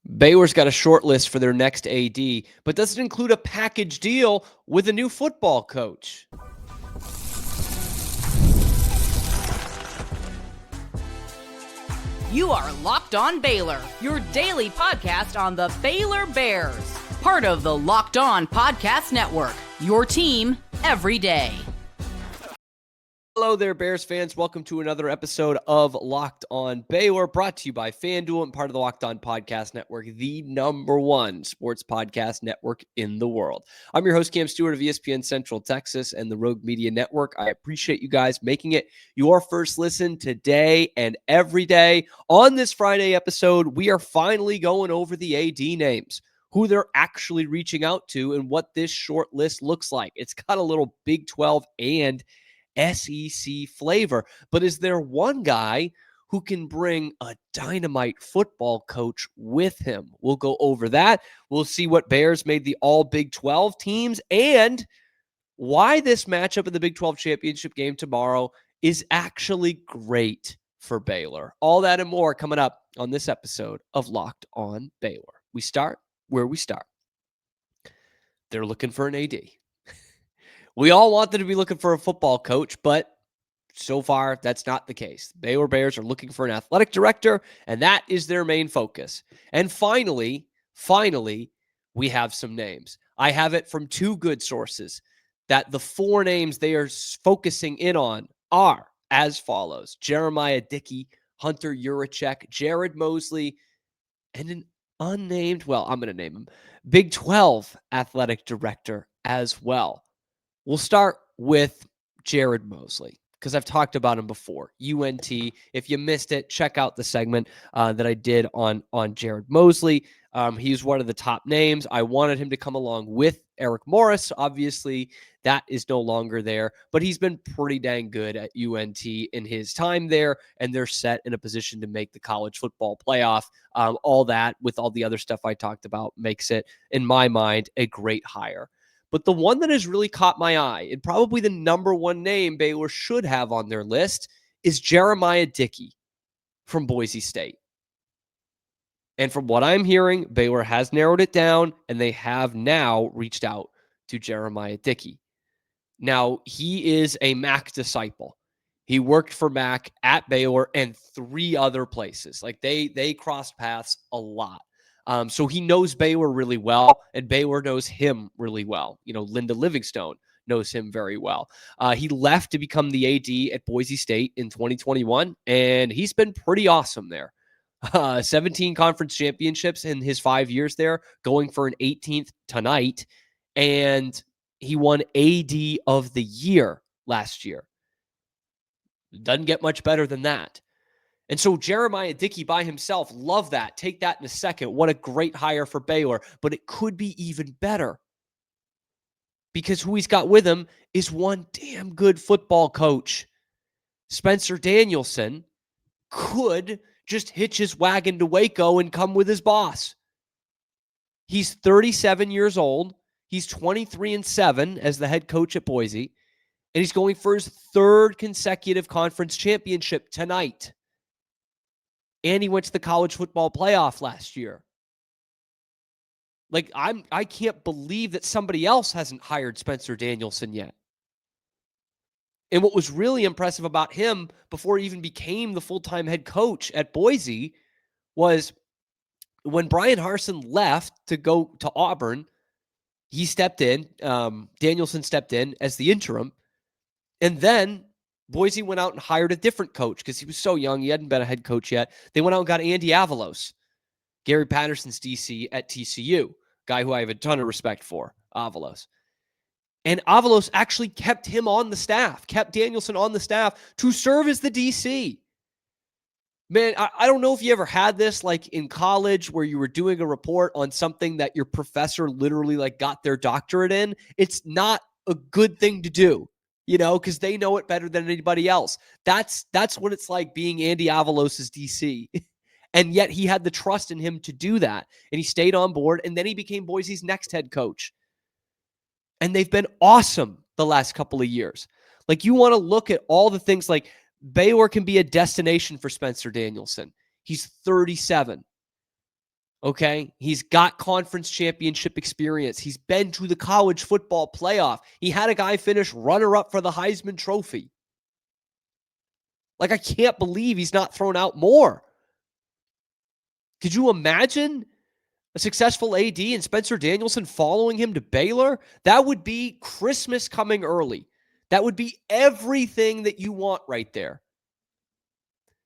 Baylor's got a short list for their next AD, but doesn't include a package deal with a new football coach. You are Locked On Baylor, your daily podcast on the Baylor Bears. Part of the Locked On Podcast Network, your team every day. Hello there, Bears fans. Welcome to another episode of Locked On Baylor, brought to you by FanDuel and part of the Locked On Podcast Network, the #1 sports podcast network in the world. I'm your host, Cam Stuart of ESPN Central Texas and the Rogue Media Network. I appreciate you guys making it your first listen today and every day. On this Friday episode, we are finally going over the AD names, who they're actually reaching out to, and what this short list looks like. It's got a little Big 12 and SEC flavor. But is there one guy who can bring a dynamite football coach with him? We'll go over that. We'll see what Bears made the all Big 12 teams and why this matchup in the Big 12 championship game tomorrow is actually great for Baylor. All that and more coming up on this episode of Locked On Baylor. We start where we start. They're looking for an AD. We all want them to be looking for a football coach, but so far, that's not the case. The Baylor Bears are looking for an athletic director, and that is their main focus. And finally, we have some names. I have it from two good sources that the four names they are focusing in on are as follows: Jeremiah Dickey, Hunter Yuraceck, Jared Mosley, and an unnamed, well, I'm going to name him, Big 12 athletic director as well. We'll start with Jared Mosley because I've talked about him before. UNT. If you missed it, check out the segment that I did on Jared Mosley. He's one of the top names. I wanted him to come along with Eric Morris. Obviously, that is no longer there, but he's been pretty dang good at UNT in his time there, and they're set in a position to make the college football playoff. All that with all the other stuff I talked about makes it, in my mind, a great hire. But the one that has really caught my eye, and probably the #1 name Baylor should have on their list, is Jeremiah Dickey from Boise State. And from what I'm hearing, Baylor has narrowed it down, and they have now reached out to Jeremiah Dickey. Now, he is a Mac disciple. He worked for Mac at Baylor and 3 other places. Like they crossed paths a lot. So he knows Baylor really well, and Baylor knows him really well. You know, Linda Livingstone knows him very well. He left to become the AD at Boise State in 2021, and he's been pretty awesome there. 17 conference championships in his 5 years there, going for an 18th tonight, and he won AD of the year last year. Doesn't get much better than that. And so Jeremiah Dickey by himself, love that. Take that in a second. What a great hire for Baylor. But it could be even better because who he's got with him is one damn good football coach. Spencer Danielson could just hitch his wagon to Waco and come with his boss. He's 37 years old. He's 23-7 as the head coach at Boise. And he's going for his 3rd consecutive conference championship tonight. And he went to the college football playoff last year. Like, I can't believe that somebody else hasn't hired Spencer Danielson yet. And what was really impressive about him before he even became the full-time head coach at Boise was when Brian Harsin left to go to Auburn, he stepped in, Danielson stepped in as the interim, and then Boise went out and hired a different coach because he was so young. He hadn't been a head coach yet. They went out and got Andy Avalos, Gary Patterson's DC at TCU, guy who I have a ton of respect for, Avalos. And Avalos actually kept him on the staff, kept Danielson on the staff to serve as the DC. Man, I don't know if you ever had this like in college where you were doing a report on something that your professor literally like got their doctorate in. It's not a good thing to do. You know, because they know it better than anybody else. That's what it's like being Andy Avalos' DC. And yet he had the trust in him to do that. And he stayed on board. And then he became Boise's next head coach. And they've been awesome the last couple of years. Like, you want to look at all the things like Baylor can be a destination for Spencer Danielson. He's 37. Okay. He's got conference championship experience. He's been to the college football playoff. He had a guy finish runner-up for the Heisman Trophy. Like, I can't believe he's not thrown out more. Could you imagine a successful AD and Spencer Danielson following him to Baylor? That would be Christmas coming early. That would be everything that you want right there.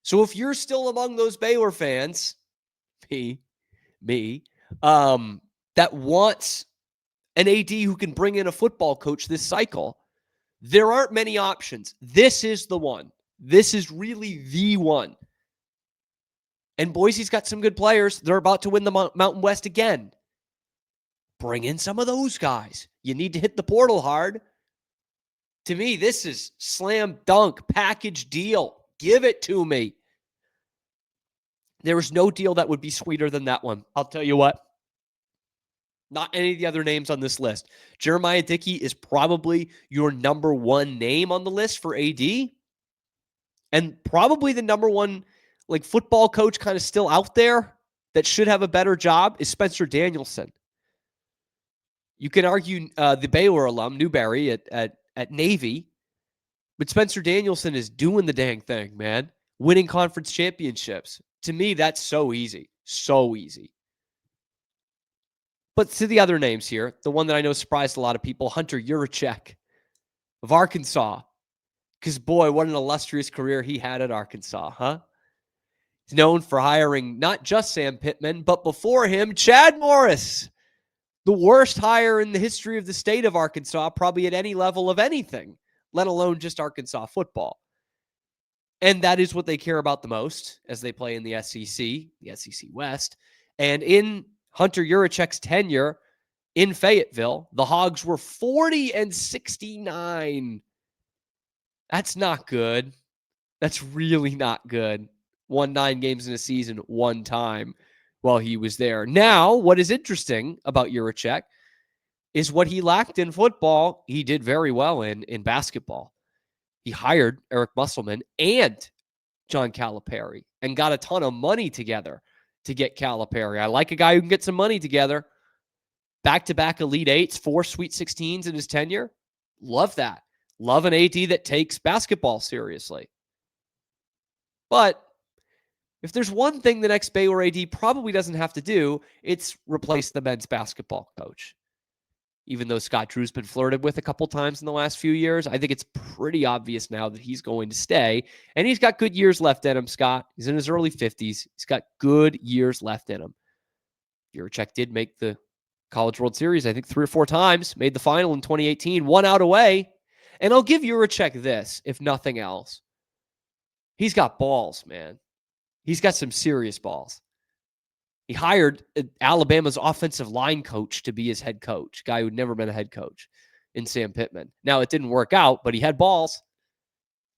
So if you're still among those Baylor fans, me, that wants an AD who can bring in a football coach this cycle, there aren't many options. This is the one. This is really the one. And Boise's got some good players. They're about to win the Mountain West again. Bring in some of those guys. You need to hit the portal hard. To me, this is slam dunk package deal. Give it to me. There is no deal that would be sweeter than that one. I'll tell you what. Not any of the other names on this list. Jeremiah Dickey is probably your number one name on the list for AD. And probably the number one football coach kind of still out there that should have a better job is Spencer Danielson. You can argue the Baylor alum, Newberry at Navy, but Spencer Danielson is doing the dang thing, man. Winning conference championships. To me, that's so easy. So easy. But to the other names here, the one that I know surprised a lot of people, Hunter Yuraceck of Arkansas. Because, boy, what an illustrious career he had at Arkansas, huh? He's known for hiring not just Sam Pittman, but before him, Chad Morris. The worst hire in the history of the state of Arkansas, probably at any level of anything, let alone just Arkansas football. And that is what they care about the most as they play in the SEC West. And in Hunter Yuracheck's tenure in Fayetteville, the Hogs were 40-69. That's not good. That's really not good. Won 9 games in a season one time while he was there. Now, what is interesting about Yuraceck is what he lacked in football, he did very well in basketball. He hired Eric Musselman and John Calipari and got a ton of money together to get Calipari. I like a guy who can get some money together. Back-to-back Elite Eights, 4 Sweet 16s in his tenure. Love that. Love an AD that takes basketball seriously. But if there's one thing the next Baylor AD probably doesn't have to do, it's replace the men's basketball coach. Even though Scott Drew's been flirted with a couple times in the last few years, I think it's pretty obvious now that he's going to stay. And he's got good years left in him, Scott. He's in his early 50s. He's got good years left in him. Yuraceck did make the College World Series, I think 3 or 4 times. Made the final in 2018. 1 out away. And I'll give Yuraceck this, if nothing else. He's got balls, man. He's got some serious balls. He hired Alabama's offensive line coach to be his head coach, guy who'd never been a head coach in Sam Pittman. Now, it didn't work out, but he had balls.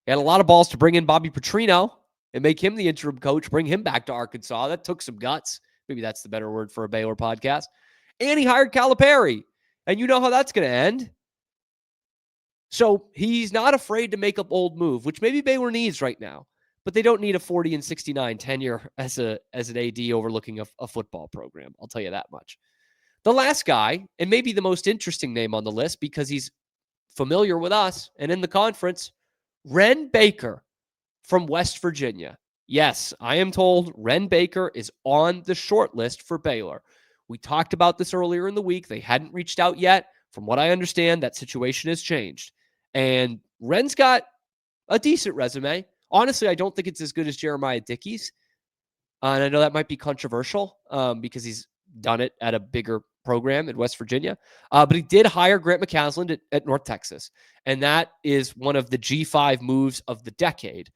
He had a lot of balls to bring in Bobby Petrino and make him the interim coach, bring him back to Arkansas. That took some guts. Maybe that's the better word for a Baylor podcast. And he hired Calipari. And you know how that's going to end. So he's not afraid to make a bold move, which maybe Baylor needs right now. But they don't need a 40-69 tenure as an AD overlooking a football program. I'll tell you that much. The last guy, and maybe the most interesting name on the list because he's familiar with us and in the conference, Ren Baker from West Virginia. Yes, I am told Ren Baker is on the short list for Baylor. We talked about this earlier in the week. They hadn't reached out yet. From what I understand, that situation has changed. And Ren's got a decent resume. Honestly, I don't think it's as good as Jeremiah Dickey's. And I know that might be controversial because he's done it at a bigger program in West Virginia. But he did hire Grant McCasland at North Texas. And that is one of the G5 moves of the decade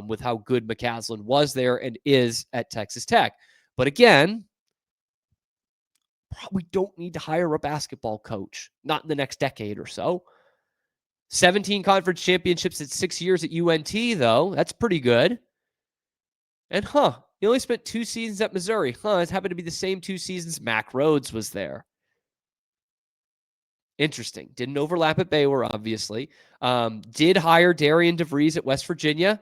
with how good McCasland was there and is at Texas Tech. But again, probably don't need to hire a basketball coach, not in the next decade or so. 17 conference championships at 6 years at UNT, though. That's pretty good. And, he only spent 2 seasons at Missouri. It happened to be the same 2 seasons Mack Rhodes was there. Interesting. Didn't overlap at Baylor, obviously. Did hire Darian DeVries at West Virginia,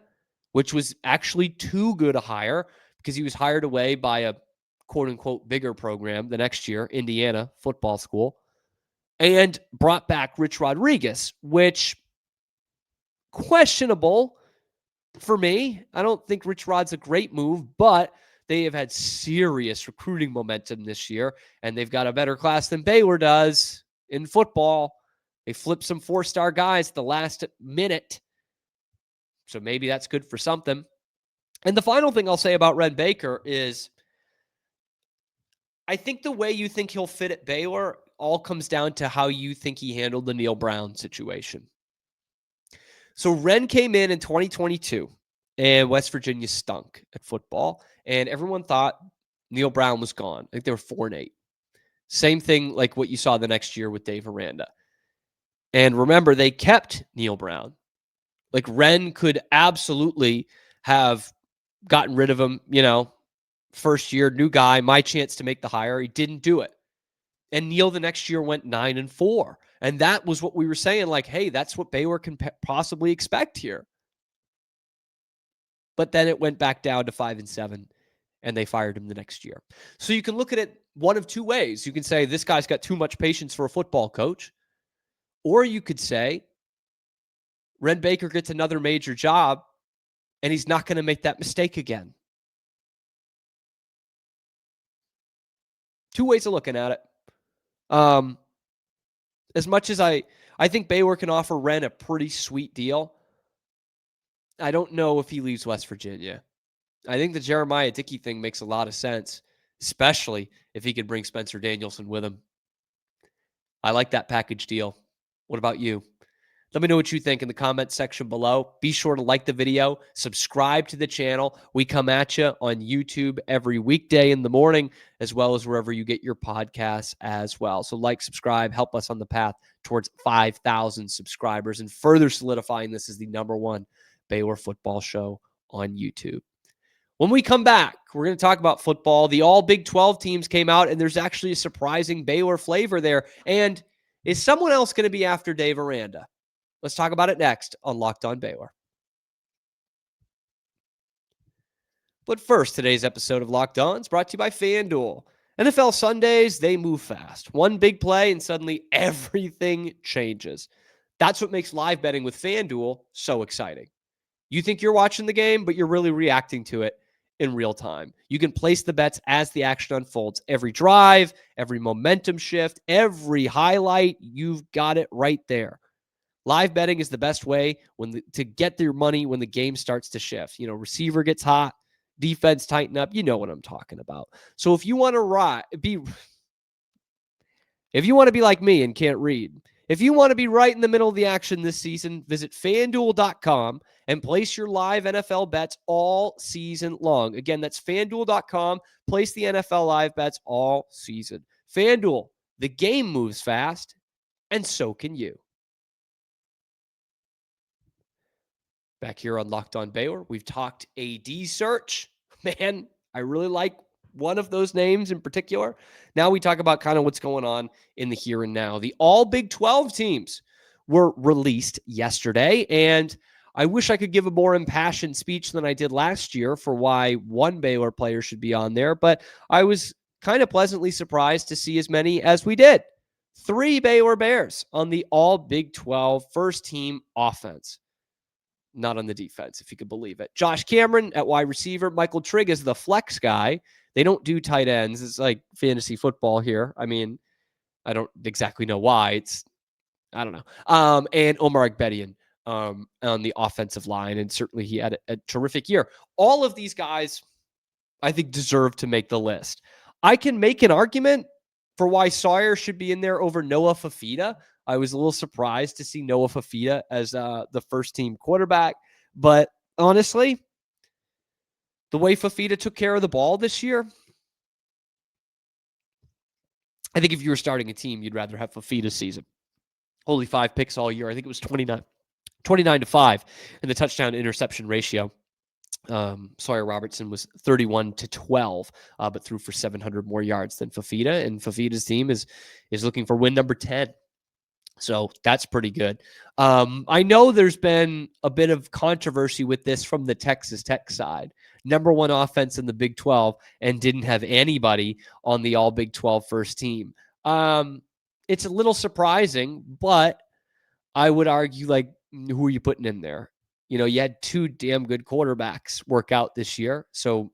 which was actually too good a hire because he was hired away by a quote unquote bigger program the next year, Indiana football school, and brought back Rich Rodriguez, which questionable for me. I don't think Rich Rod's a great move, but they have had serious recruiting momentum this year, and they've got a better class than Baylor does in football. They flipped some 4-star guys at the last minute. So maybe that's good for something. And the final thing I'll say about Ren Baker is I think the way you think he'll fit at Baylor all comes down to how you think he handled the Neil Brown situation. So Ren came in 2022, and West Virginia stunk at football, and everyone thought Neil Brown was gone. I think they were 4-8. Same thing like what you saw the next year with Dave Aranda. And remember, they kept Neil Brown. Like Ren could absolutely have gotten rid of him, first year, new guy, my chance to make the hire. He didn't do it. And Neil the next year went 9-4. And that was what we were saying, like, hey, that's what Baylor can possibly expect here. But then it went back down to 5-7, and they fired him the next year. So you can look at it one of two ways. You can say this guy's got too much patience for a football coach. Or you could say Ren Baker gets another major job, and he's not going to make that mistake again. Two ways of looking at it. As much as I think Baylor can offer Ren a pretty sweet deal, I don't know if he leaves West Virginia. I think the Jeremiah Dickey thing makes a lot of sense, especially if he could bring Spencer Danielson with him. I like that package deal. What about you? Let me know what you think in the comments section below. Be sure to like the video, subscribe to the channel. We come at you on YouTube every weekday in the morning, as well as wherever you get your podcasts as well. So like, subscribe, help us on the path towards 5,000 subscribers and further solidifying this as the #1 Baylor football show on YouTube. When we come back, we're going to talk about football. The all Big 12 teams came out, and there's actually a surprising Baylor flavor there. And is someone else going to be after Dave Aranda? Let's talk about it next on Locked On Baylor. But first, today's episode of Locked On is brought to you by FanDuel. NFL Sundays, they move fast. One big play and suddenly everything changes. That's what makes live betting with FanDuel so exciting. You think you're watching the game, but you're really reacting to it in real time. You can place the bets as the action unfolds. Every drive, every momentum shift, every highlight, you've got it right there. Live betting is the best way to get your money when the game starts to shift. Receiver gets hot, defense tighten up. You know what I'm talking about. So if you want to be like me and can't read, if you want to be right in the middle of the action this season, visit FanDuel.com and place your live NFL bets all season long. Again, that's FanDuel.com. Place the NFL live bets all season. FanDuel, the game moves fast, and so can you. Back here on Locked On Baylor, we've talked AD search. Man, I really like one of those names in particular. Now we talk about kind of what's going on in the here and now. The all Big 12 teams were released yesterday, and I wish I could give a more impassioned speech than I did last year for why one Baylor player should be on there, but I was kind of pleasantly surprised to see as many as we did. 3 Baylor Bears on the all Big 12 first team offense. Not on the defense, if you could believe it. Josh Cameron at wide receiver. Michael Trigg is the flex guy. They don't do tight ends. It's like fantasy football here. I mean, I don't exactly know why. I don't know. And Omar Egbedian on the offensive line. And certainly he had a terrific year. All of these guys, I think, deserve to make the list. I can make an argument for why Sawyer should be in there over Noah Fafita. I was a little surprised to see Noah Fafita as the first-team quarterback. But honestly, the way Fafita took care of the ball this year, I think if you were starting a team, you'd rather have Fafita's season. Only 5 picks all year. I think it was 29-5 in the touchdown-interception ratio. Sawyer Robertson was 31-12, but threw for 700 more yards than Fafita. And Fafita's team is looking for win number 10 So that's pretty good. I know there's been a bit of controversy with this from the Texas Tech side. Number one offense in the Big 12 and didn't have anybody on the all Big 12 first team. It's a little surprising, but I would argue, like, who are you putting in there? You had two damn good quarterbacks work out this year. So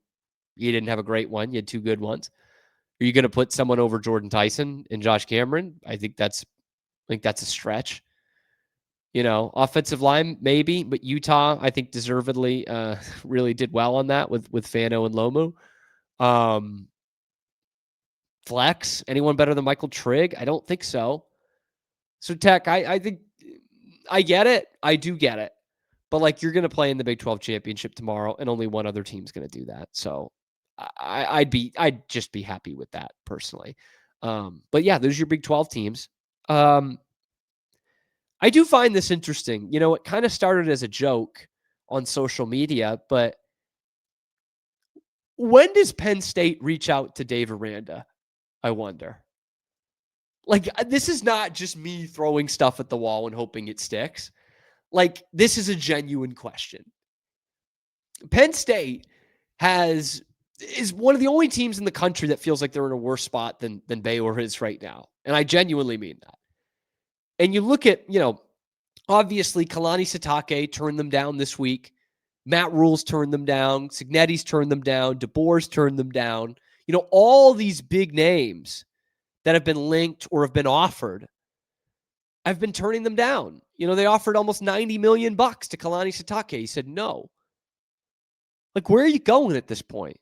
you didn't have a great one. You had two good ones. Are you going to put someone over Jordan Tyson and Josh Cameron? I think that's a stretch. Offensive line, maybe, but Utah, I think deservedly really did well on that with Fano and Lomu. Flex, anyone better than Michael Trigg? I don't think so. So Tech, I think I get it. I do get it. But like, you're going to play in the Big 12 championship tomorrow, and only one other team's going to do that. So I'd just be happy with that personally. But yeah, those are your Big 12 teams. I do find this interesting. It kind of started as a joke on social media, but when does Penn State reach out to Dave Aranda? I wonder. Like, this is not just me throwing stuff at the wall and hoping it sticks. Like, this is a genuine question. Penn State is one of the only teams in the country that feels like they're in a worse spot than Baylor is right now. And I genuinely mean that. And you look at, obviously Kalani Sitake turned them down this week. Matt Rule's turned them down. Signetti's turned them down. DeBoer's turned them down. All these big names that have been linked or have been offered, I've been turning them down. They offered almost $90 million to Kalani Sitake. He said no. Like, where are you going at this point?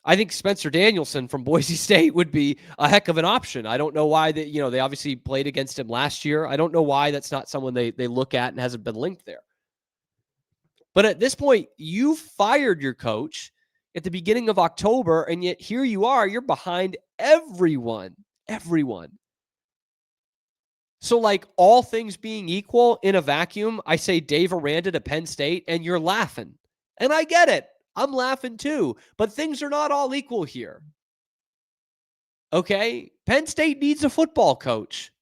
I think Spencer Danielson from Boise State would be a heck of an option. I don't know why they obviously played against him last year. I don't know why that's not someone they look at and hasn't been linked there. But at this point, you fired your coach at the beginning of October, and yet here you are, you're behind everyone. So, like, all things being equal in a vacuum, I say Dave Aranda to Penn State, and you're laughing. And I get it. I'm laughing too. But things are not all equal here. Okay? Penn State needs a football coach.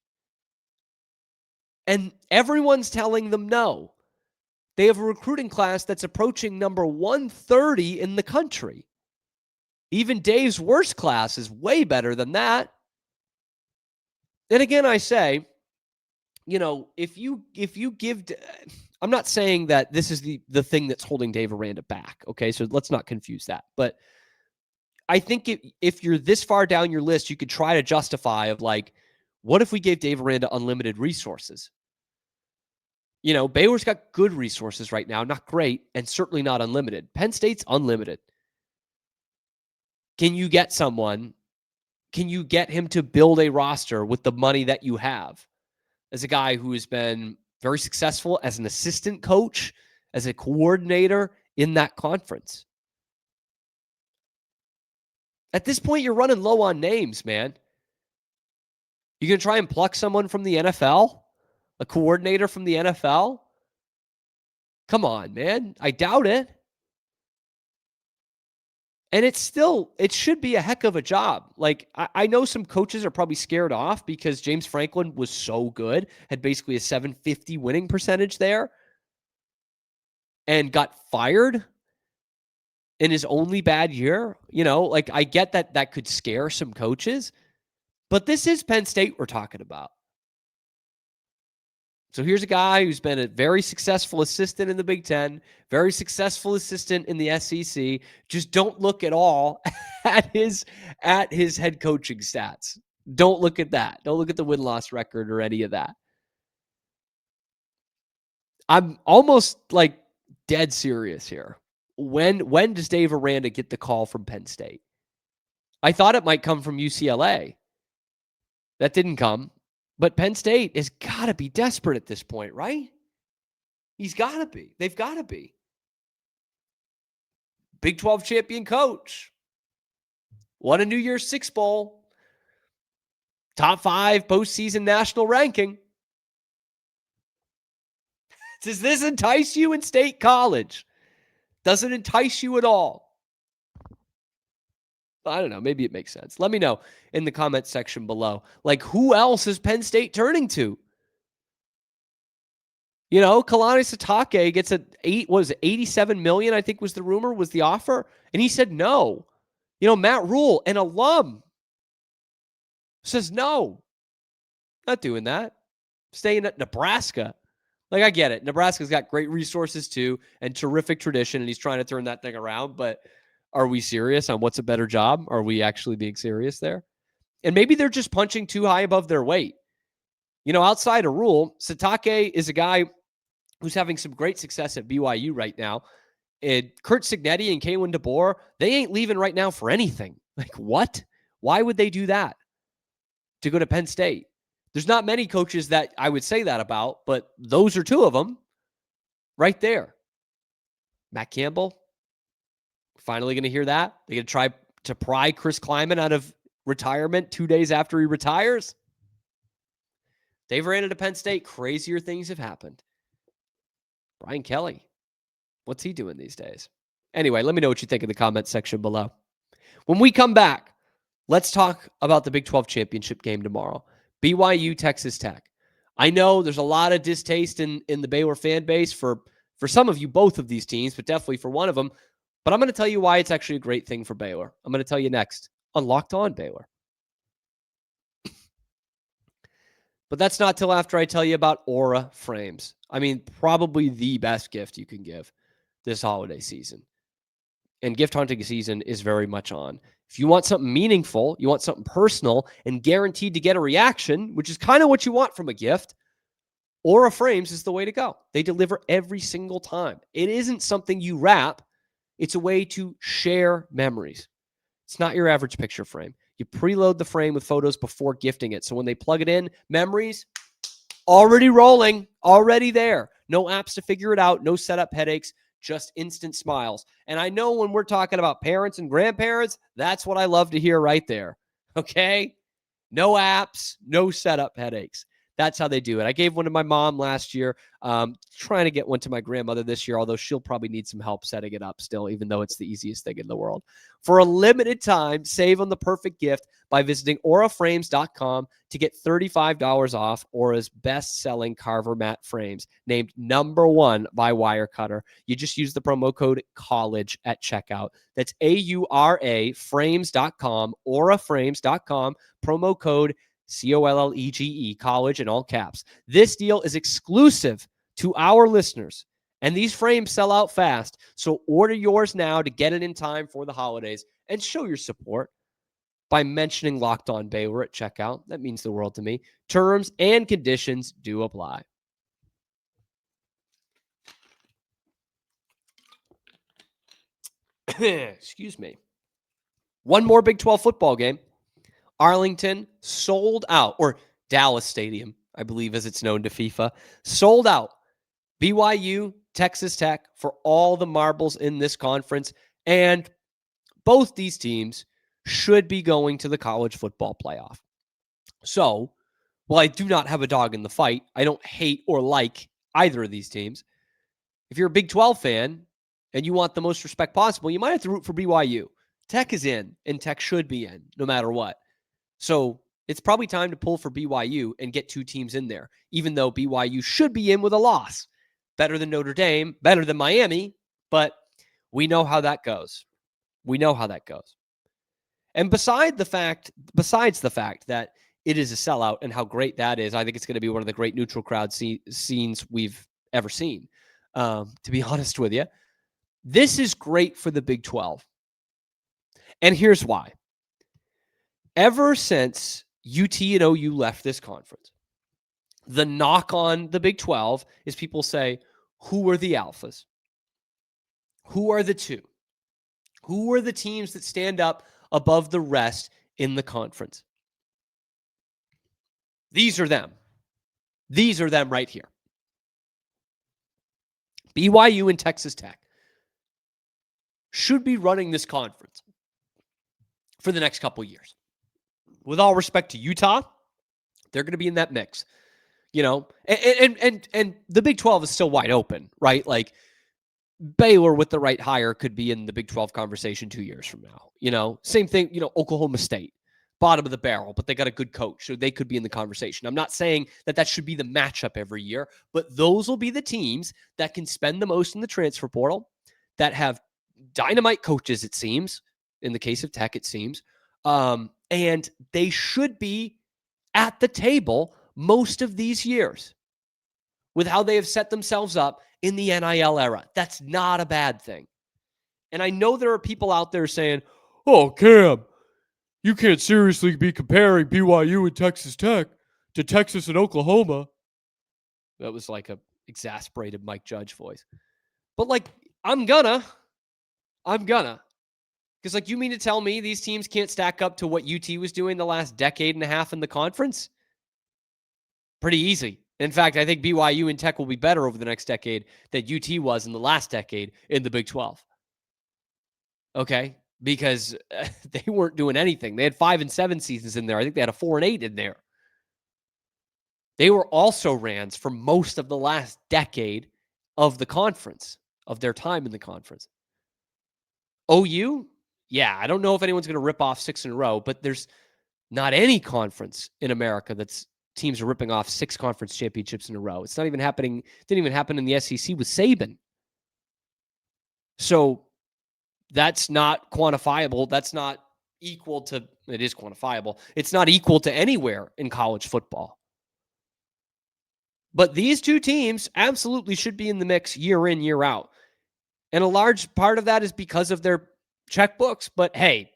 And everyone's telling them no. They have a recruiting class that's approaching number 130 in the country. Even Dave's worst class is way better than that. And again, I say, if you give, I'm not saying that this is the thing that's holding Dave Aranda back. Okay. So let's not confuse that. But I think if you're this far down your list, you could try to justify of like, what if we gave Dave Aranda unlimited resources? Baylor's got good resources right now, not great, and certainly not unlimited. Penn State's unlimited. Can you get someone? Can you get him to build a roster with the money that you have? As a guy who has been very successful as an assistant coach, as a coordinator in that conference. At this point, you're running low on names, man. You going to try and pluck someone from the NFL? A coordinator from the NFL? Come on, man. I doubt it. And it should be a heck of a job. Like, I know some coaches are probably scared off because James Franklin was so good, had basically a 750 winning percentage there, and got fired in his only bad year. Like, I get that could scare some coaches, but this is Penn State we're talking about. So here's a guy who's been a very successful assistant in the Big Ten, very successful assistant in the SEC. Just don't look at all at his head coaching stats. Don't look at that. Don't look at the win-loss record or any of that. I'm almost like dead serious here. When does Dave Aranda get the call from Penn State? I thought it might come from UCLA. That didn't come. But Penn State has got to be desperate at this point, right? He's got to be. They've got to be. Big 12 champion coach. Won a New Year's Six Bowl. Top 5 postseason national ranking. Does this entice you in State College? Doesn't entice you at all. I don't know. Maybe it makes sense. Let me know in the comment section below. Like, who else is Penn State turning to? You know, Kalani Sitake gets $87 million, I think was the rumor, was the offer. And he said no. You know, Matt Rule, an alum, says no. Not doing that. Staying at Nebraska. Like, I get it. Nebraska's got great resources too and terrific tradition, and he's trying to turn that thing around. But are we serious on what's a better job? Are we actually being serious there? And maybe they're just punching too high above their weight. You know, outside of Rule, Sitake is a guy who's having some great success at BYU right now. And Kurt Cignetti and Kalen DeBoer, they ain't leaving right now for anything. Like, what? Why would they do that to go to Penn State? There's not many coaches that I would say that about, but those are two of them right there. Matt Campbell, finally going to hear that. They're going to try to pry Chris Kleiman out of retirement 2 days after he retires. Dave Aranda to Penn State. Crazier things have happened. Brian Kelly, what's he doing these days? Anyway, let me know what you think in the comment section below. When we come back, let's talk about the Big 12 championship game tomorrow. BYU, Texas Tech. I know there's a lot of distaste in the Baylor fan base for some of you, both of these teams, but definitely for one of them. But I'm going to tell you why it's actually a great thing for Baylor. I'm going to tell you next on Locked On Baylor. But that's not till after I tell you about Aura frames. I mean, probably the best gift you can give this holiday season. And gift hunting season is very much on. If you want something meaningful, you want something personal and guaranteed to get a reaction, which is kind of what you want from a gift, Aura frames is the way to go. They deliver every single time. It isn't something you wrap. It's a way to share memories. It's not your average picture frame. You preload the frame with photos before gifting it. So when they plug it in, memories already rolling, already there. No apps to figure it out, no setup headaches, just instant smiles. And I know when we're talking about parents and grandparents, that's what I love to hear right there. Okay? No apps, no setup headaches. That's how they do it. I gave one to my mom last year. Trying to get one to my grandmother this year, although she'll probably need some help setting it up still, even though it's the easiest thing in the world. For a limited time, save on the perfect gift by visiting auraframes.com to get $35 off Aura's best-selling carver mat frames, named #1 by Wirecutter. You just use the promo code COLLEGE at checkout. That's AURA frames.com, auraframes.com, promo code COLLEGE, college in all caps. This deal is exclusive to our listeners, and these frames sell out fast. So order yours now to get it in time for the holidays and show your support by mentioning Locked On Baylor at checkout. That means the world to me. Terms and conditions do apply. Excuse me. One more Big 12 football game. Arlington sold out, or Dallas Stadium, I believe as it's known to FIFA, sold out. BYU, Texas Tech for all the marbles in this conference. And both these teams should be going to the college football playoff. So, while I do not have a dog in the fight, I don't hate or like either of these teams. If you're a Big 12 fan and you want the most respect possible, you might have to root for BYU. Tech is in, and Tech should be in, no matter what. So it's probably time to pull for BYU and get two teams in there, even though BYU should be in with a loss. Better than Notre Dame, better than Miami, but we know how that goes. We know how that goes. And besides the fact that it is a sellout and how great that is, I think it's going to be one of the great neutral crowd scenes we've ever seen, to be honest with you. This is great for the Big 12. And here's why. Ever since UT and OU left this conference, the knock on the Big 12 is people say, who are the alphas? Who are the two? Who are the teams that stand up above the rest in the conference? These are them. These are them right here. BYU and Texas Tech should be running this conference for the next couple years. With all respect to Utah, they're going to be in that mix, you know, and the Big 12 is still wide open, right? Like Baylor with the right hire could be in the Big 12 conversation 2 years from now. Same thing, Oklahoma State, bottom of the barrel, but they got a good coach, so they could be in the conversation. I'm not saying that should be the matchup every year, but those will be the teams that can spend the most in the transfer portal, that have dynamite coaches, it seems. In the case of Tech, it seems. And they should be at the table most of these years with how they have set themselves up in the NIL era. That's not a bad thing. And I know there are people out there saying, oh, Cam, you can't seriously be comparing BYU and Texas Tech to Texas and Oklahoma. That was like a exasperated Mike Judge voice. But I'm gonna. Because you mean to tell me these teams can't stack up to what UT was doing the last decade and a half in the conference? Pretty easy. In fact, I think BYU and Tech will be better over the next decade than UT was in the last decade in the Big 12. Okay? Because they weren't doing anything. They had 5 and 7 seasons in there. I think they had a 4 and 8 in there. They were also Rans for most of the last decade of the conference, of their time in the conference. OU? Yeah, I don't know if anyone's going to rip off 6 in a row, but there's not any conference in America that's teams are ripping off 6 conference championships in a row. It's not even happening. Didn't even happen in the SEC with Saban. So that's not quantifiable. That's not equal to, it is quantifiable. It's not equal to anywhere in college football. But these two teams absolutely should be in the mix year in, year out. And a large part of that is because of their checkbooks. But hey,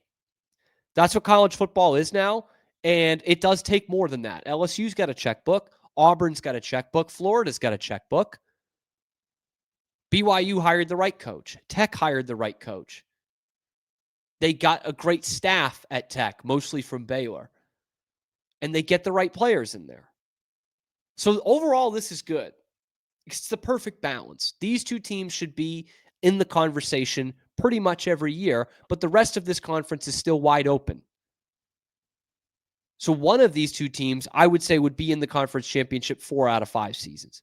that's what college football is now. And it does take more than that. LSU's got a checkbook. Auburn's got a checkbook. Florida's got a checkbook. BYU hired the right coach. Tech hired the right coach. They got a great staff at Tech, mostly from Baylor. And they get the right players in there. So overall, this is good. It's the perfect balance. These two teams should be in the conversation pretty much every year, but the rest of this conference is still wide open. So one of these two teams, I would say, would be in the conference championship 4 out of 5 seasons.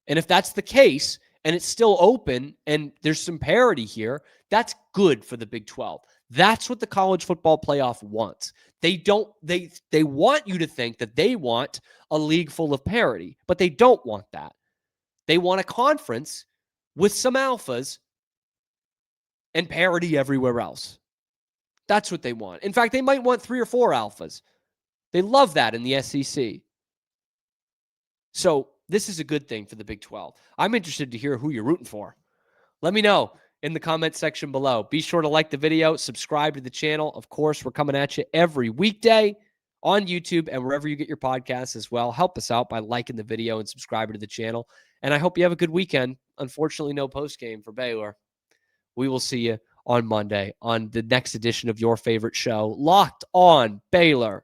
And if that's the case, and it's still open, and there's some parity here, that's good for the Big 12. That's what the college football playoff wants. They want you to think that they want a league full of parity, but they don't want that. They want a conference with some alphas and parity everywhere else. That's what they want. In fact, they might want 3 or 4 alphas. They love that in the SEC. So this is a good thing for the Big 12. I'm interested to hear who you're rooting for. Let me know in the comment section below. Be sure to like the video, subscribe to the channel. Of course, we're coming at you every weekday on YouTube and wherever you get your podcasts as well. Help us out by liking the video and subscribing to the channel. And I hope you have a good weekend. Unfortunately, no postgame for Baylor. We will see you on Monday on the next edition of your favorite show, Locked On Baylor.